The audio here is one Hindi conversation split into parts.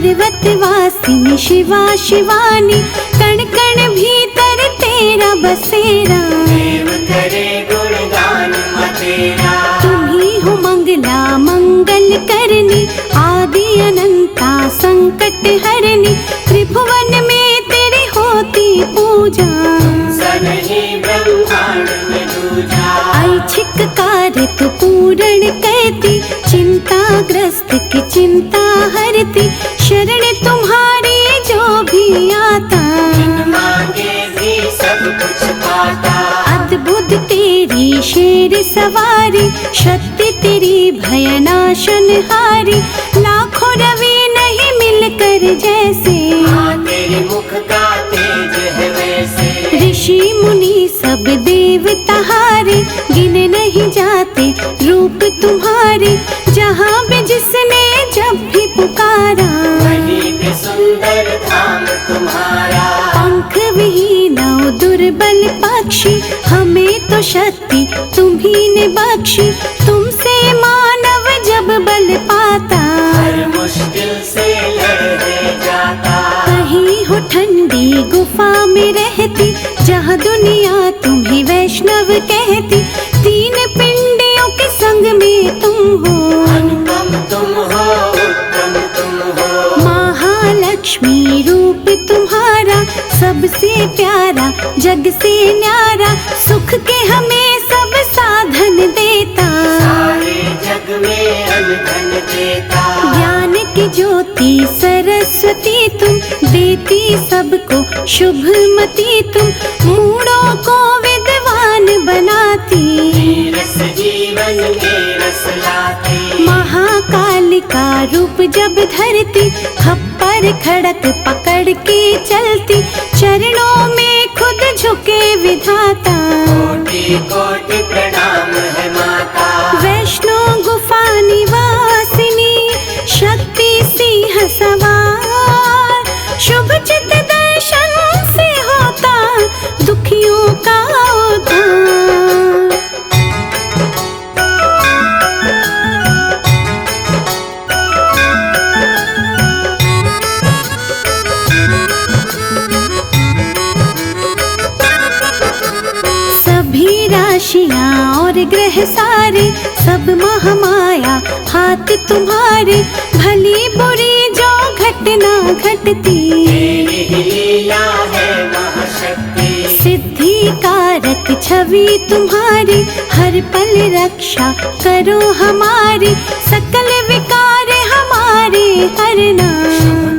पर्वतवासिनी शिवा शिवानी, कण कण भीतर तेरा बसेरा। देव करे गुणगान तेरा। तुम्ही हो मंगला मंगल करनी, आदि अनंता संकट हरनी। त्रिभुवन में तेरी होती पूजा, सनहि ब्रह्मांड में दूजा। ऐच्छिक कार्य तू पूर्ण करती, चिंताग्रस्त की चिंता हरती। शरण तुम्हारी जो भी आता, मांगे भी सब कुछ पाता। अद्भुत तेरी शेर सवारी, शक्ति तेरी भयनाशनहारी। लाखों रवि नहीं मिलकर जैसे, तेरे मुख का तेज है वैसे। ऋषि मुनि सब देवता हारे, गिने नहीं जाते रूप तुम्हारे। जहाँ भी जिसने जब भी पुकारा, वहीं पे सुंदर धाम तुम्हारा। पंख विहीन दुर्बल पक्षी, हमें तो शक्ति तुम्ही ने बख्शी। तुमसे मानव जब बल पाता, हर मुश्किल से लड़ जाता। कहीं हो ठंडी गुफा में रहती, जहाँ दुनिया तुम्हें वैष्णव कहती। तीन पिंडियों के संग में तुम हो, अनुपम तुम हो, उत्तम तुम हो। महालक्ष्मी रूप तुम्हारा, सबसे प्यारा जग से न्यारा। सुख के हमें सब साधन देता, सारे जग में अनधन देता। ज्ञान की ज्योति सरस्वती तुम, देती सबको शुभमती तुम। मूढ़ों को विद्वान बनाती, रस जीवन में रस लाती। महाकाल का रूप जब धरती, खप्पर खड़क पकड़ के चलती। चरणों में खुद झुके विधाता, कोटि कोटि प्रणाम है माता। वैष्णो गुफा निवासिनी, शक्ति सिंह सवार। शुभ चित दर्शन से होता दुखियों का उद्धार। सभी राशियां और ग्रह सारे, सब महामाया हाथ तुम्हारे। भली बुरी जो घटना घटती, तेरी ही लीला है महाशक्ति। सिद्धि कारक छवि तुम्हारी, हर पल रक्षा करो हमारी। सकल विकार हमारे हरना,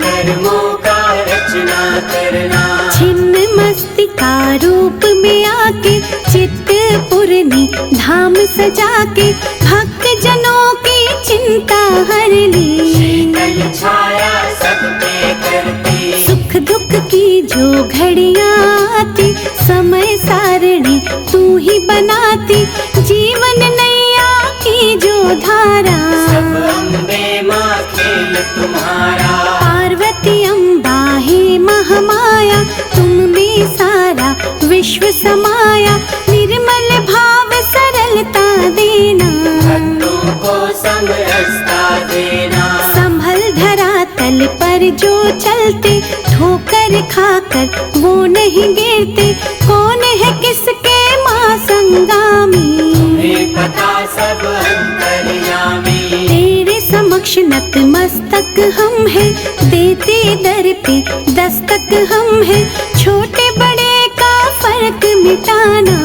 कर्मों का रचना करना। छिन्न मस्तिका रूप में आके, चित्त पूर्णी धाम सजा के। भक्त जनों की चिंता हर ली, शीतल छाया सब पे करती। सुख दुख की जो घड़ियां आती, समय सारणी तू ही बनाती। जीवन नैया की जो धारा, सब अम्बे माँ खेल तुम्हारा। पार्वती अम्बा है महामाया, तुम में सारा विश्व समाया। निर्मल भाव सरलता देना, भक्तों को समरसता देना। संभल धरातल पर जो चलते, ठोकर खाकर वो नहीं गिरते। कौन है किसके माँ संगामी, तुम्हें पता सब अंतर्यामी। तेरे समक्ष नतमस्तक हम हैं, देते दर पे दस्तक हम हैं। छोटे बड़े का फर्क मिटाना,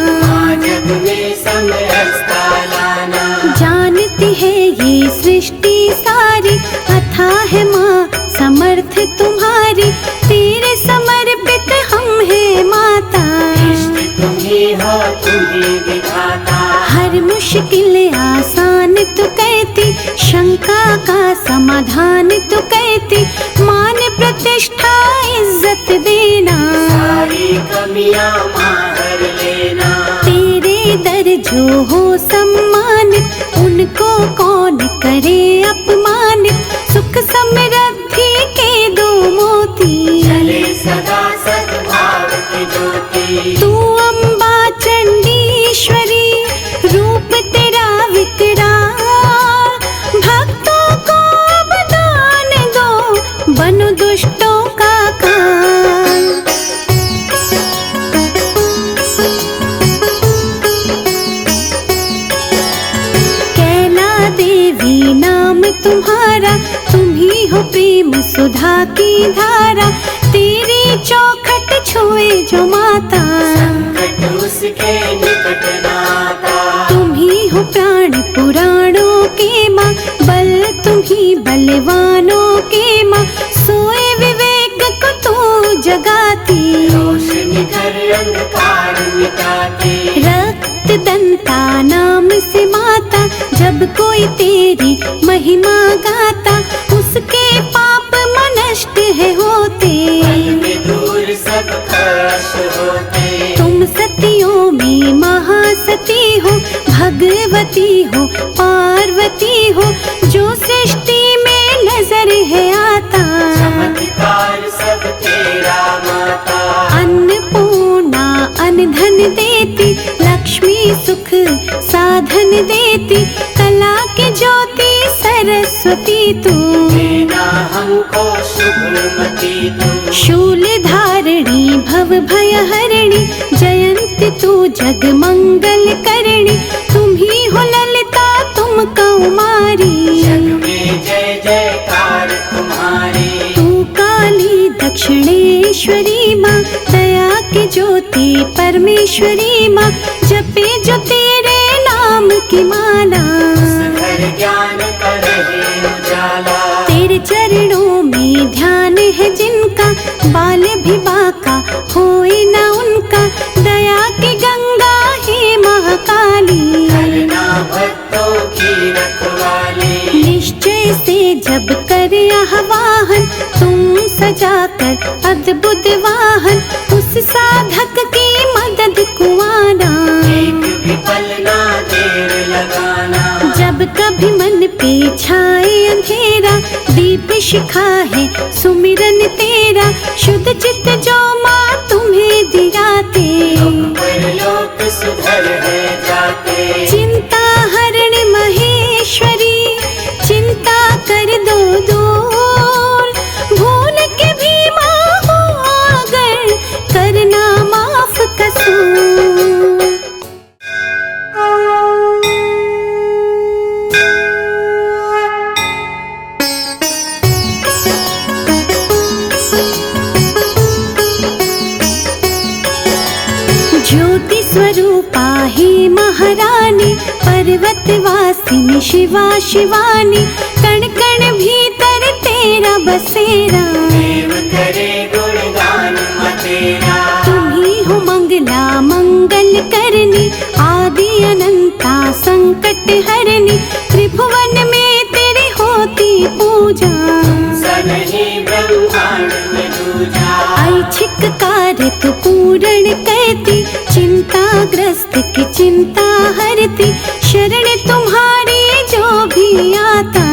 जग में समरसता लाना। जानती है ये सृष्टि सारी, अथाह है माँ समर्थ तुम्हारी। तेरे समर्पित हम हैं माता, इष्ट तुम ही हो, तुम ही विधाता। हर मुश्किल आसान तू कहती, शंका का समाधान तू कहती। मान प्रतिष्ठा इज्जत देना, सारी कमियां मार लेना। तेरे दर जो हो सम्मानित, उनको कौन करे अपमानित। सुख समृद्धि के दो मोती, चले सदा सद्भाव की ज्योति। तू अम्बा चंडीश्वरी, रूप तेरा विकराल। भक्तों को बदान दो, बन तुम्हारा, तुम ही हो प्रेम सुधा की धारा। तेरी चौखट छुए जो माता, संकट उसके निकट नाता। तुम ही हो प्राण पुराणों के माँ, बल तुम ही बलवानों के माँ। सोए विवेक को तू जगाती, रोशनी कर अंधकार मिटाती। रक्त दंता नाम से माता, जब कोई तेरी महिमा गाता, उसके पाप नष्ट है होते। मन में दूर सब कष्ट होते। तुम सतियों में महासती हो, भगवती हो, पार्वती हो, जो सृष्टि में नजर है आता। चमत्कार सब तेरा माता। अन्नपूर्णा अन्न धन देती, लक्ष्मी सुख साधन देती, कला की ज्योति सरस्वती तू। देना हमको शुभमती तू। शूल धारिणी भव भय हरिणी, जयंती तू जग मंगल करणी। तुम ही हो ललिता तुम कौमारी, जग में जय जयकार तुम्हारी। तू काली दक्षिणेश्वरी माँ, दया की ज्योति परमेश्वरी माँ। जपे जो तेरे नाम की माला, घर ज्ञान का रहे उजाला। तेरे चरणों में ध्यान है जिनका, बाल भी बाका होए न उनका। दया की गंगा है महाकाली, करना भक्तों की रखवाली। निश्चय से जब करे आह्वान, तुम सजाकर अद्भुत वाहन, उस साधक की मदद को आना। एक भी पल ना देर लगाना। जब कभी मन पे छाए अंधेरा, दीप शिखा है सुमिरन तेरा। शुद्ध चित्त जो माँ तुम्हें दियाते, परलोक सुधर है जाते। चिंता हरण महेश्वरी, चिंता कर दो दूर। भूल के भी माँ हो अगर, करना माफ कसूर। ज्योति स्वरूपा हे महारानी, पर्वत वासिनी शिवा शिवानी। कण कण भीतर तेरा बसेरा, देव करे गुणगान तेरा। तुम ही हो मंगला मंगल करनी, आदि अनंता संकट हरनी। त्रिभुवन में तेरी होती पूजा, सनही ब्रह्मांड में दूजा। ऐच्छिक कार्य तू पूर्ण करती, चिंताग्रस्त की चिंता हरती। शरण तुम्हारी जो भी आता,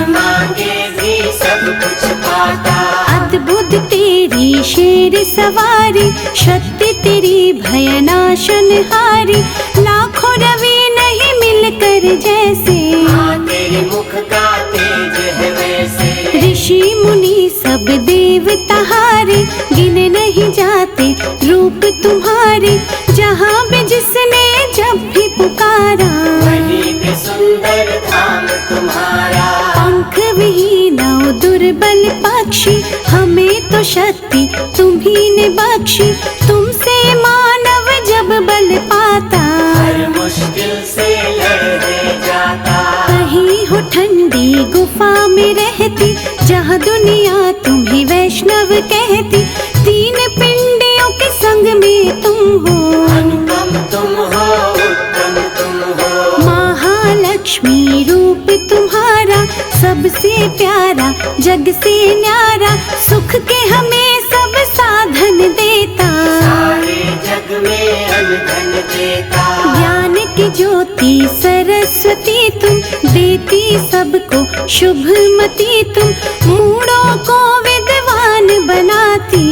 मांगे भी सब कुछ पाता। अद्भुत तेरी शेर सवारी, शक्ति तेरी भयनाशन हारी। लाखों रवि नहीं मिलकर जैसे, हाँ तेरे मुख का तेज है वैसे। ऋषि मुनि सब देवता हारे, गिने नहीं जाते रूप तुम्हारे। जहाँ भी जिसने जब भी पुकारा, वहीं पे सुंदर धाम तुम्हारा। पंख विहीन और दुर्बल पक्षी, हमें तो शक्ति तुम्ही ने बख्शी। तुमसे मानव जब बल पाता, हर मुश्किल से लड़ जाता। कहीं हो ठंडी गुफा में रहती, जहाँ दुनिया तुम्हें वैष्णव कहती। तीन पिंडियों के संग में तुम हो, अनुपम तुम हो, उत्तम तुम हो। महालक्ष्मी रूप तुम्हारा, सबसे प्यारा जग से न्यारा। सुख के हमें सब साधन देता, सारे जग में अनधन देता। ज्ञान की ज्योति सरस्वती तुम, देती सबको शुभमती तुम। मूढ़ों को विद्वान बनाती,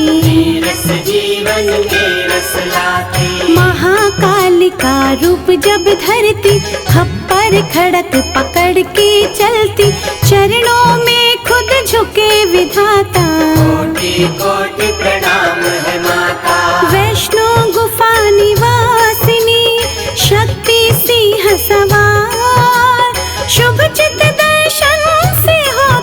रस जीवन में रस लाती। महाकाल का रूप जब धरती, खप्पर खड़क पकड़ के चलती। चरणों में खुद झुके विधाता, कोटि कोटि प्रणाम है माता। वैष्णो गुफा निवासिनी, शक्ति सिंह सवार। शुभ चित दर्शन से हो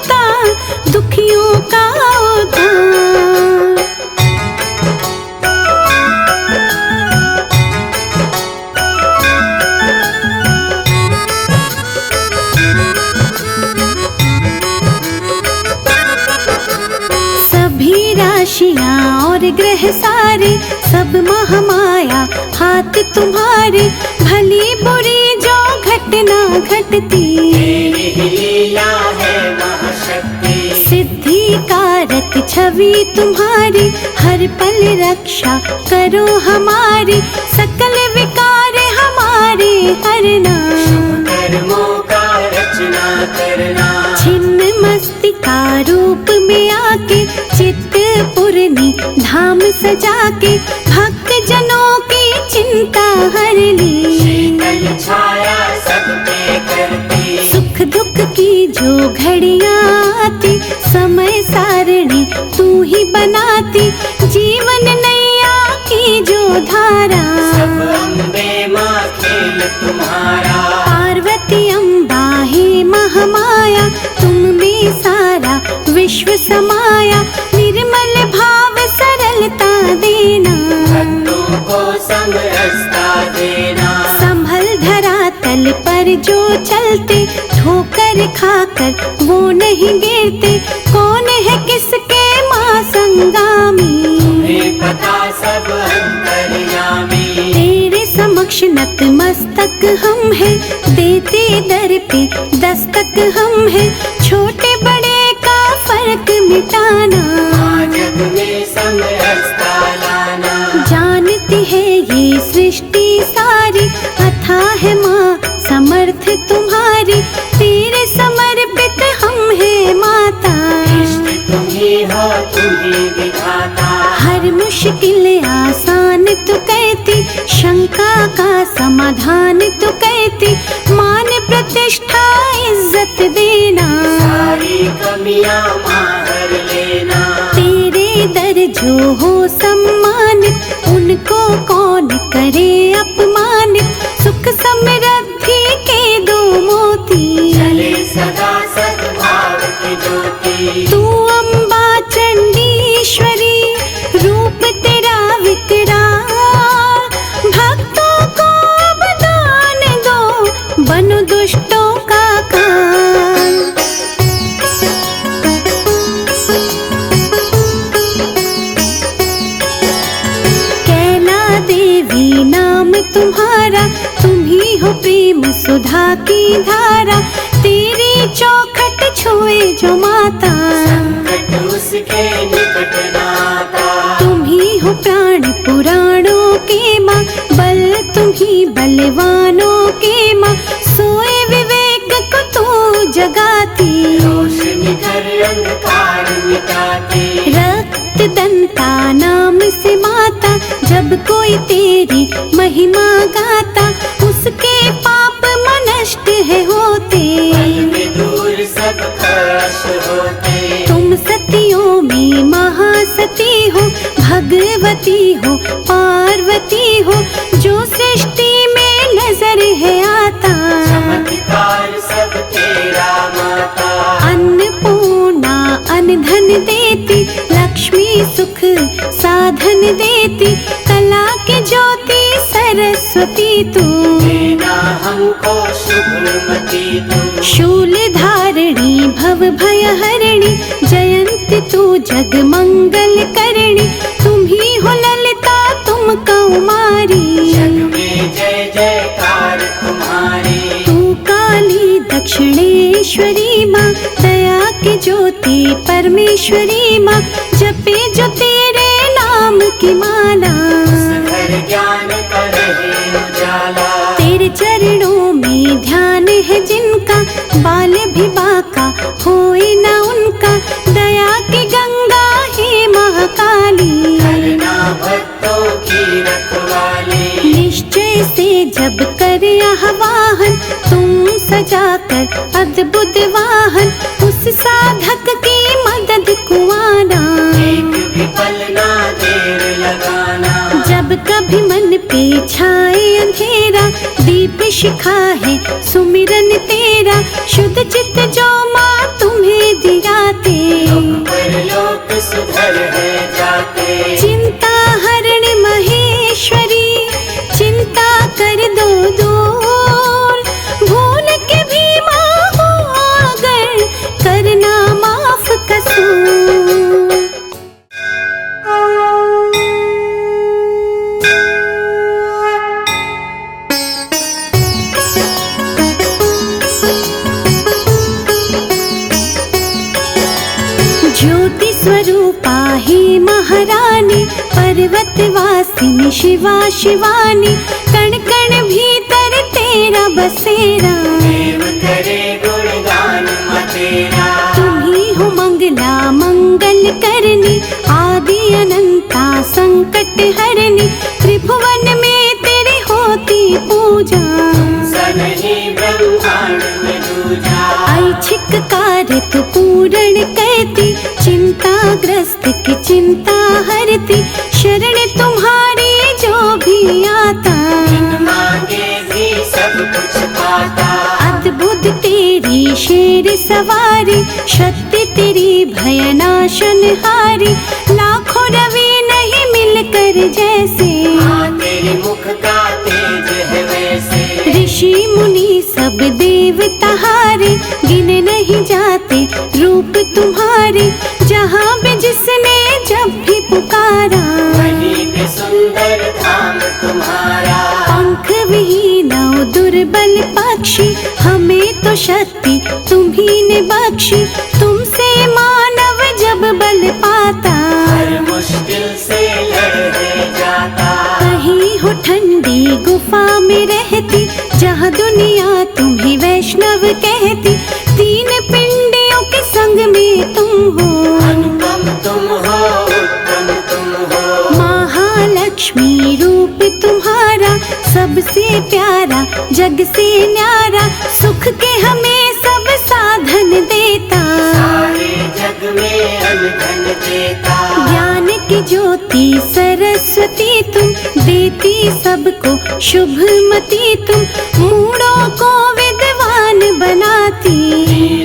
राशियां और ग्रह सारे, सब महामाया हाथ तुम्हारे। भली बुरी जो घटना घटती, तेरी ही लीला है महाशक्ति। सिद्धि कारक छवि तुम्हारी, हर पल रक्षा करो हमारी। सकल विकार हमारे हरना, कर्मों का रचना करना। छिन्न मस्तिका रूप में आके, चित्त पुरनी धाम सजा के। भक्त जनों की चिंता हर ली, शीतल छाया सब पे करती। सुख दुख की जो घड़ियां आती, समय सारणी तू ही बनाती। जीवन नैया की जो धारा, सब अम्बे माँ खेल तुम्हारा। पार्वती अम्बा है महामाया, तुम में सारा विश्व समाया। निर्मल भाव सरलता देना, भक्तों को समरसता देना। संभल धरातल पर जो चलते, ठोकर खाकर वो नहीं गिरते। कौन है किसके माँ संगामी, तुम्हें पता सब अंतर्यामी। तेरे समक्ष नतमस्तक हम हैं, देते दर पे दस्तक हम हैं। छोटे बड़े का फर्क मिटाना, माँ जग में समरसता लाना। जानती है ये सृष्टि सारी, अथाह है माँ समर्थ तुम्हारी। तेरे समर्पित हम हैं माता, इष्ट तुम ही हो तुम ही विधाता। हर मुश्किल आसान तू कहती, शंका का समाधान तू कहती। मान प्रतिष्ठा इज्जत देना, सारी कमियां माँ हर लेना। तेरे दर जो हो सम्मानित, उनको कौन करे अपमानित। सुख समृद्धि के दो मोती, चले सदा सद्भाव की ज्योति। तू अम्बा चंडीश्वरी, रूप तेरा विकराल। भक्तों को वरदान दो, बनो दुष्टों का काल। कैला देवी नाम तुम्हारा, तुम ही हो प्रेम सुधा की धारा। तेरी चौखट छुए जो माता, संकट उसके निकट नाता। तुम ही हो प्राण पुराणों के माँ, बल तुम ही बलवानों के माँ। सोए विवेक को तू जगाती, रोशनी कर अंधकार मिटाती। रक्त दंता नाम से माता, जब कोई तेरी महिमा गाता। उसके पाप नष्ट है होते, पल में दूर सब कष्ट होते। तुम सतियों में महासती हो, भगवती हो पार्वती हो। जो सृष्टि में नजर है आता, चमत्कार सब तेरा माता। अन्नपूर्णा अन्न धन देती, लक्ष्मी सुख साधन देती। कला की ज्योति सरस्वती तू, देना हमको शुभमती तू। शूल धारिणी भव भय हरिणी, जयंती तू जग मंगल करणी। तुम ही हो ललिता तुम कौमारी, जग में जय जयकार तुम्हारी। तू काली दक्षिणेश्वरी माँ, दया की ज्योति परमेश्वरी माँ। जपे जो तेरे नाम की माला, घर ज्ञान करे उजाला। तेरे चरणों में ध्यान है जिनका, बाल भी बाका होए न उनका। दया की गंगा है महाकाली, करना भक्तों की रखवाली। निश्चय से जब कर आह्वान, तुम सजाकर अद्भुत वाहन। उस साधक की मदद को आना, एक भी पल ना देर लगाना। जब कभी मन पे छाए अंधेरा, दीप शिखा है सुमिरन तेरा। शुद्ध चित्त जो माँ तुम्हें दिगाते, परलोक सुधर है जाते। चिंता हरण महेश्वरी, चिंता कर दो दूर। भूल के भी माँ हो अगर, करना माफ कसूर। स्वरूपा हे महारानी, पर्वत वासिनी शिवा शिवानी, कण कण भीतर तेरा बसेरा। देव करे गुणगान तेरा, तुम्ही हो मंगला मंगल करनी, आदि अनंता संकट हरनी, त्रिभुवन में तेरी होती पूजा। सनही ब्रह्मांड में दूजा, ऐच्छिक कार्य तू पूर्ण करती, चिंताग्रस्त की चिंता हरती, शरण तुम्हारी जो भी आता, मांगे भी सब कुछ पाता। अद्भुत तेरी शेर सवारी, शक्ति तेरी भयनाशन हारी, लाखों रवि नहीं मिलकर जैसे, हाँ तेरे मुख का तेज है वैसे। ऋषि मुनि सब देवता हारे, गिने नहीं जाते रूप तुम्हारे, जहाँ भी जिसने जब भी पुकारा, वहीं पे सुंदर धाम तुम्हारा। पंख विहीन दुर्बल पक्षी, हमें तो शक्ति तुम्ही ने बख्शी, तुमसे मानव जब बल पाता, हर मुश्किल से लड़ जाता। कहीं हो ठंडी गुफा में रहती, जहाँ दुनिया तुम्हें वैष्णव कहती, तीन पिंडियों के संग में तुम हो, अनुपम तुम हो, उत्तम तुम हो। महालक्ष्मी रूप तुम्हारा, सबसे प्यारा जग से न्यारा, सुख के हमें सब साधन देता, सारे जग में अनधन देता। ज्ञान की ज्योति सरस्वती तुम, देती सबको शुभमती तुम, मूढ़ों को विद्वान बनाती,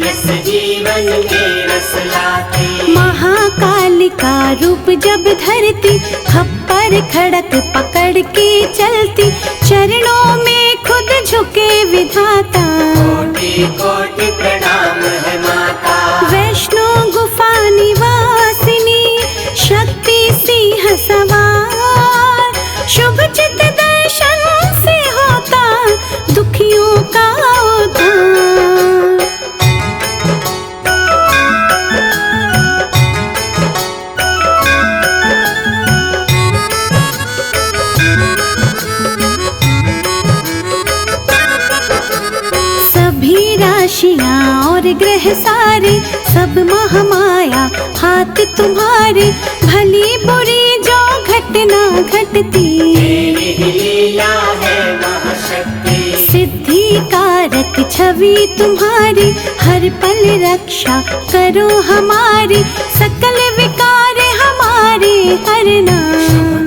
रस जीवन में रस लाती। महाकाल का रूप जब धरती, खप्पर खड़क पकड़ के चलती, चरणों में खुद झुके विधाता, कोटि कोटि प्रणाम है माता। वैष्णो गुफा निवासिनी, शक्ति सिंह सवार, शुभ चित दर्शन से होता दुखियों का उद्धार। सभी राशियां और ग्रह सारे, सब महामाया हाथ तुम्हारे, भली बुरी जो घटना घटती, तेरी ही लीला है महाशक्ति। सिद्धि कारक छवि तुम्हारी, हर पल रक्षा करो हमारी, सकल विकार हमारे हरना,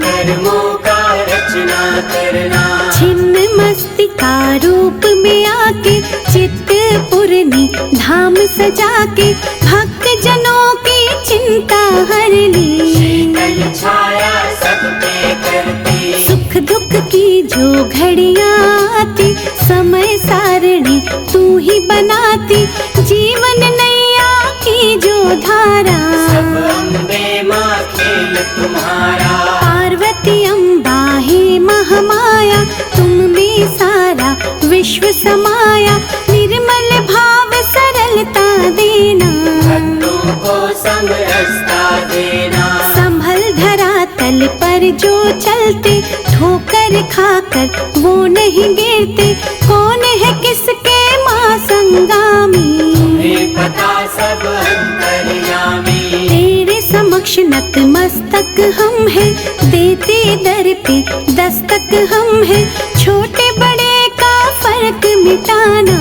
कर्मों का रचना करना। छिन्न मस्तिका रूप में आके, चित्त पूर्णी धाम सजा के, भक्त जनों की चिंता हर ली, शीतल छाया सब पे करती। सुख दुख की जो घड़ियां आती, समय सारणी तू ही बनाती, जीवन नैया की जो धारा, सब अम्बे माँ खेल तुम्हारा। पार्वती अम्बा हे महामाया, तुम में सारा विश्व समाया, निर्मल भाव सरलता देना, भक्तों को समरसता देना। संभल धरातल पर जो चलते, ठोकर खाकर वो नहीं गिरते, कौन है किसके माँ संगामी, तुम्हें पता सब अंतर्यामी। तेरे समक्ष नतमस्तक हम हैं, देते दर पे दस्तक हम हैं, छोटे बड़े का फर्क मिटाना,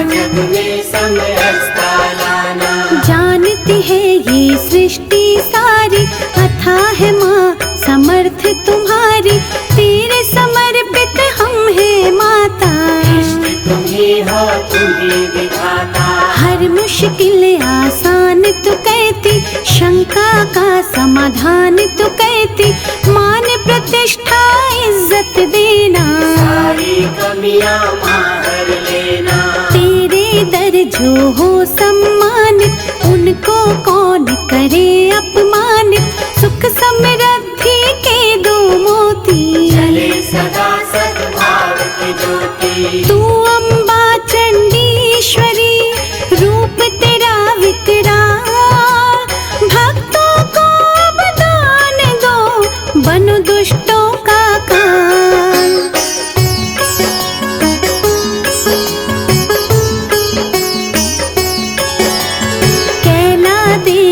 जग में समरसता लाना। जानती है ये सृष्टि सारी, अथाह माँ समर्थ तुम्हारी, तेरे समर्पित हम हैं माता, इष्ट तुम ही हो तुम ही विधाता। हर मुश्किल आसान तू कहती, शंका का समाधान तू कहती, मान प्रतिष्ठा इज्जत देना, सारी कमियां मार लेना। तेरे दर जो हो सम्मानित, उनको कौन करे अपमानित, सुख समृद्धि के दो मोती, चले सदा सद्भाव की ज्योति। तू अम्बा चंडीश्वरी, रूप तेरा विकराल, भक्तों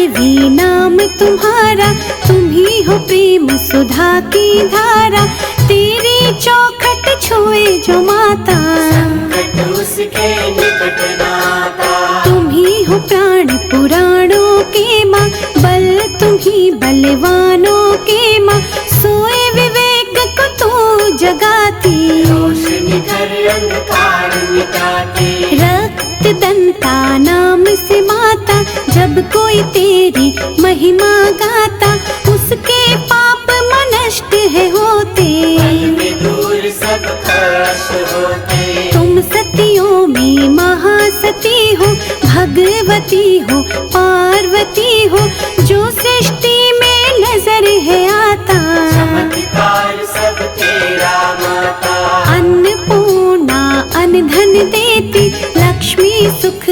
देवी नाम तुम्हारा, तुम ही हो प्रेम सुधा की धारा। तेरी चौखट छुए जो माता, संकट उसके निकट नाता। तुम ही हो प्राण पुराणों के माँ, बल तुम ही बलवानों के माँ। सोए विवेक को तू जगाती, रोशनी कर अंधकार मिटाती। रक्त दंता नाम से माता, जब कोई तेरी महिमा गाता, उसके पाप नष्ट है होते। पल में दूर सब कष्ट होते। तुम सतियों में महासती हो, भगवती हो पार्वती हो, जो सृष्टि में नजर है आता। चमत्कार सब तेरा माता। अन्नपूर्णा अन्न धन देती, लक्ष्मी सुख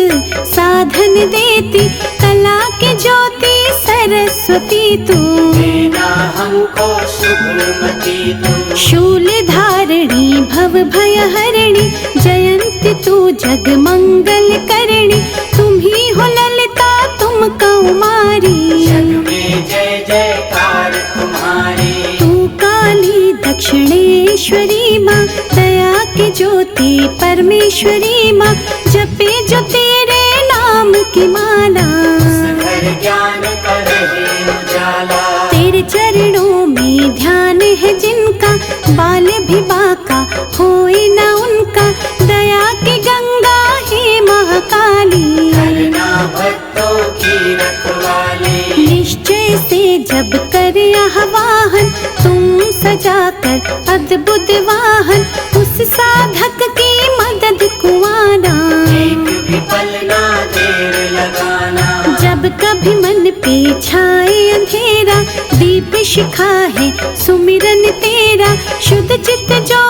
साधन देती, कला की ज्योति सरस्वती तू। देना हमको शुभमती तू। शूल धारिणी भव भय हरिणी, जयंती तू जग मंगल करणी। तुम ही हो ललिता तुम कौमारी, जग में जय जयकार तुम्हारी। तू काली दक्षिणेश्वरी माँ, दया की ज्योति परमेश्वरी माँ। जपे जो तेरे नाम की माला, घर ज्ञान करे उजाला। तेरे चरणों में ध्यान है जिनका, बाल भी बाका होए न उनका। दया की गंगा है महाकाली, करना भक्तों की रखवाली। निश्चय से जब कर आह्वान, तुम सजाकर अद्भुत वाहन। उस साधक की मदद कुआना, एक भी पल ना देर लगाना। जब कभी मन पे छाए अंधेरा, दीप शिखा है सुमिरन तेरा। शुद्ध चित्त जो